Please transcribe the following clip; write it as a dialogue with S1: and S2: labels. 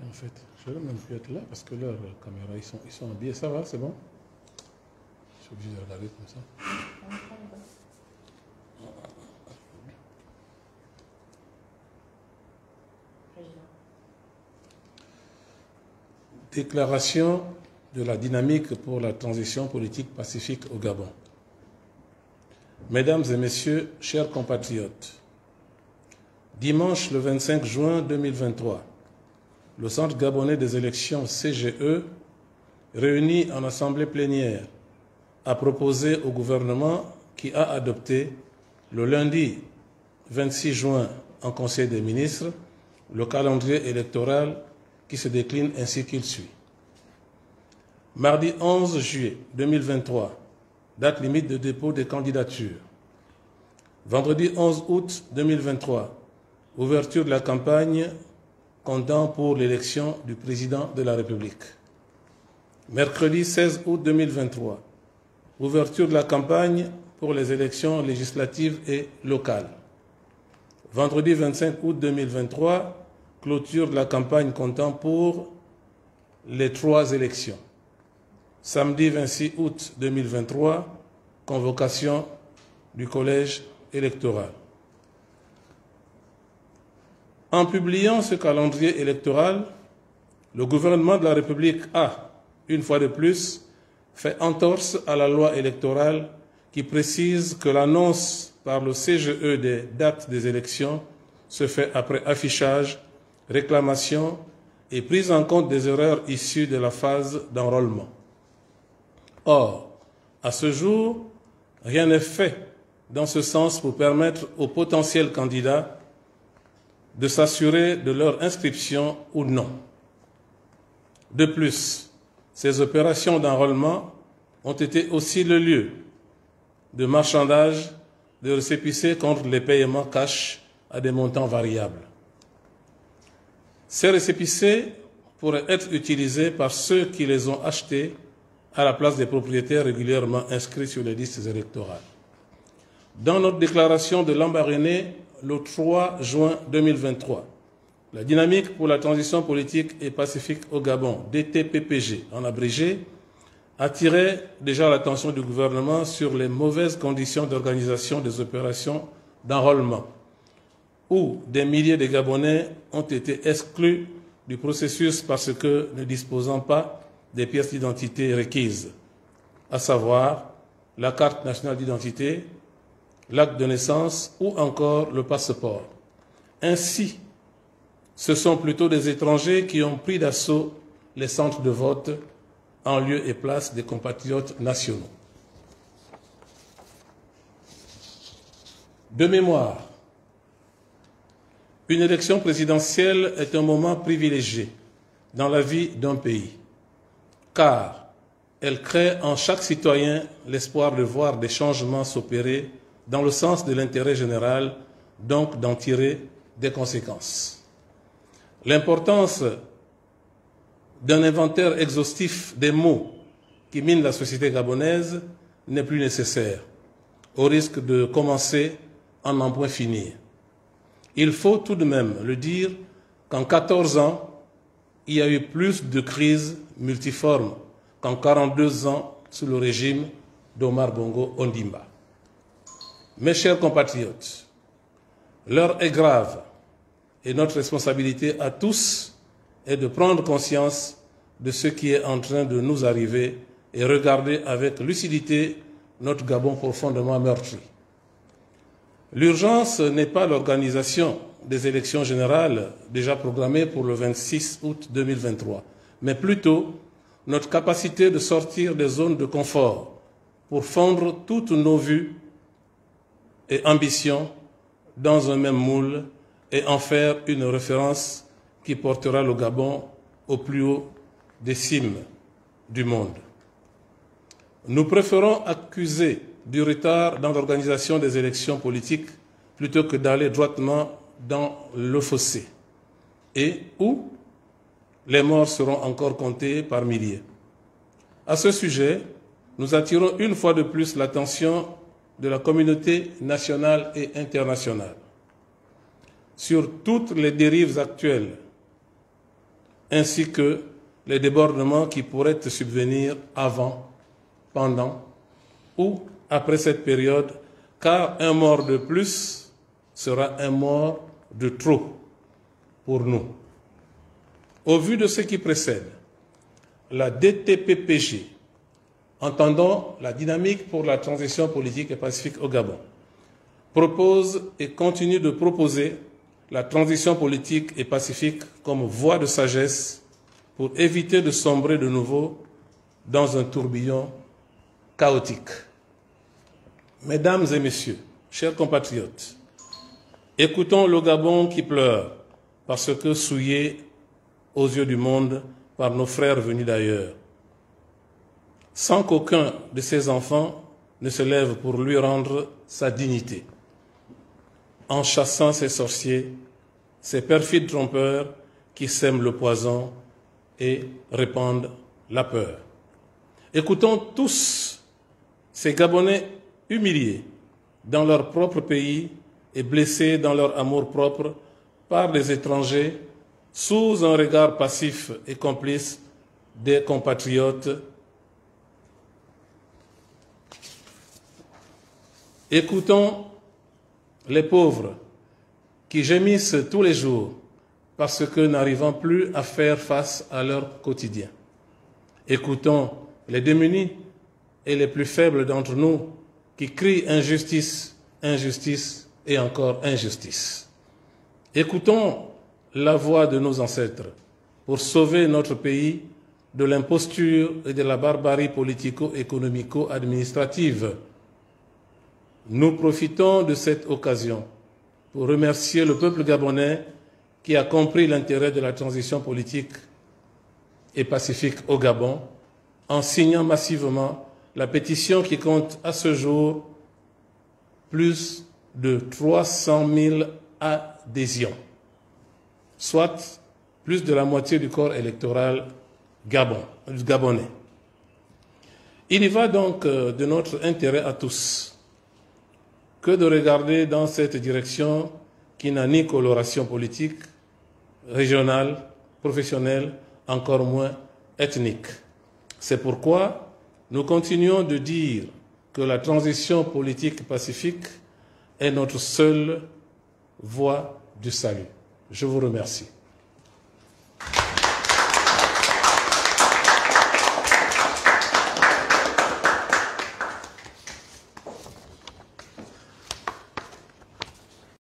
S1: En fait, je vais même plus être là parce que leurs caméras, ils sont habillés. Ça va, c'est bon? Je suis obligé de regarder comme ça. Déclaration de la dynamique pour la transition politique pacifique au Gabon. Mesdames et messieurs, chers compatriotes, dimanche le 25 juin 2023, le Centre gabonais des élections CGE, réuni en assemblée plénière, a proposé au gouvernement qui a adopté le lundi 26 juin en Conseil des ministres le calendrier électoral qui se décline ainsi qu'il suit. Mardi 11 juillet 2023, date limite de dépôt des candidatures. Vendredi 11 août 2023, ouverture de la campagne comptant pour l'élection du président de la République. Mercredi 16 août 2023, ouverture de la campagne pour les élections législatives et locales. Vendredi 25 août 2023, clôture de la campagne comptant pour les 3 élections. Samedi 26 août 2023, convocation du collège électoral. En publiant ce calendrier électoral, le gouvernement de la République a, une fois de plus, fait entorse à la loi électorale qui précise que l'annonce par le CGE des dates des élections se fait après affichage, réclamation et prise en compte des erreurs issues de la phase d'enrôlement. Or, à ce jour, rien n'est fait dans ce sens pour permettre aux potentiels candidats de s'assurer de leur inscription ou non. De plus, ces opérations d'enrôlement ont été aussi le lieu de marchandage de récépissés contre les paiements cash à des montants variables. Ces récépissés pourraient être utilisés par ceux qui les ont achetés à la place des propriétaires régulièrement inscrits sur les listes électorales. Dans notre déclaration de Lambaréné, le 3 juin 2023, la dynamique pour la transition politique et pacifique au Gabon, DTPPG en abrégé, attirait déjà l'attention du gouvernement sur les mauvaises conditions d'organisation des opérations d'enrôlement, où des milliers de Gabonais ont été exclus du processus parce que ne disposant pas des pièces d'identité requises, à savoir la carte nationale d'identité, l'acte de naissance ou encore le passeport. Ainsi, ce sont plutôt des étrangers qui ont pris d'assaut les centres de vote en lieu et place des compatriotes nationaux. De mémoire, une élection présidentielle est un moment privilégié dans la vie d'un pays, car elle crée en chaque citoyen l'espoir de voir des changements s'opérer dans le sens de l'intérêt général, donc d'en tirer des conséquences. L'importance d'un inventaire exhaustif des maux qui minent la société gabonaise n'est plus nécessaire, au risque de commencer à n'en point finir. Il faut tout de même le dire qu'en 14 ans, il y a eu plus de crises multiformes qu'en 42 ans sous le régime d'Omar Bongo Ondimba. Mes chers compatriotes, l'heure est grave et notre responsabilité à tous est de prendre conscience de ce qui est en train de nous arriver et regarder avec lucidité notre Gabon profondément meurtri. L'urgence n'est pas l'organisation des élections générales déjà programmées pour le 26 août 2023, mais plutôt notre capacité de sortir des zones de confort pour fondre toutes nos vues et ambitions dans un même moule et en faire une référence qui portera le Gabon au plus haut des cimes du monde. Nous préférons accuser du retard dans l'organisation des élections politiques plutôt que d'aller droitement dans le fossé et où les morts seront encore comptés par milliers. À ce sujet, nous attirons une fois de plus l'attention de la communauté nationale et internationale sur toutes les dérives actuelles ainsi que les débordements qui pourraient subvenir avant, pendant ou après cette période, car un mort de plus sera un mort de trop pour nous. Au vu de ce qui précède, la DTPPG, entendant la dynamique pour la transition politique et pacifique au Gabon, propose et continue de proposer la transition politique et pacifique comme voie de sagesse pour éviter de sombrer de nouveau dans un tourbillon chaotique. Mesdames et messieurs, chers compatriotes, écoutons le Gabon qui pleure parce que souillé aux yeux du monde par nos frères venus d'ailleurs, sans qu'aucun de ses enfants ne se lève pour lui rendre sa dignité, en chassant ces sorciers, ces perfides trompeurs qui sèment le poison et répandent la peur. Écoutons tous ces Gabonais humiliés dans leur propre pays et blessés dans leur amour-propre par des étrangers sous un regard passif et complice des compatriotes. Écoutons les pauvres qui gémissent tous les jours parce que n'arrivant plus à faire face à leur quotidien. Écoutons les démunis et les plus faibles d'entre nous qui crient injustice, injustice et encore injustice. Écoutons la voix de nos ancêtres pour sauver notre pays de l'imposture et de la barbarie politico-économico-administrative. Nous profitons de cette occasion pour remercier le peuple gabonais qui a compris l'intérêt de la transition politique et pacifique au Gabon en signant massivement la pétition qui compte à ce jour plus de 300 000 adhésions, soit plus de la moitié du corps électoral gabonais. Il y va donc de notre intérêt à tous que de regarder dans cette direction qui n'a ni coloration politique, régionale, professionnelle, encore moins ethnique. C'est pourquoi nous continuons de dire que la transition politique pacifique est notre seule voie du salut. Je vous remercie.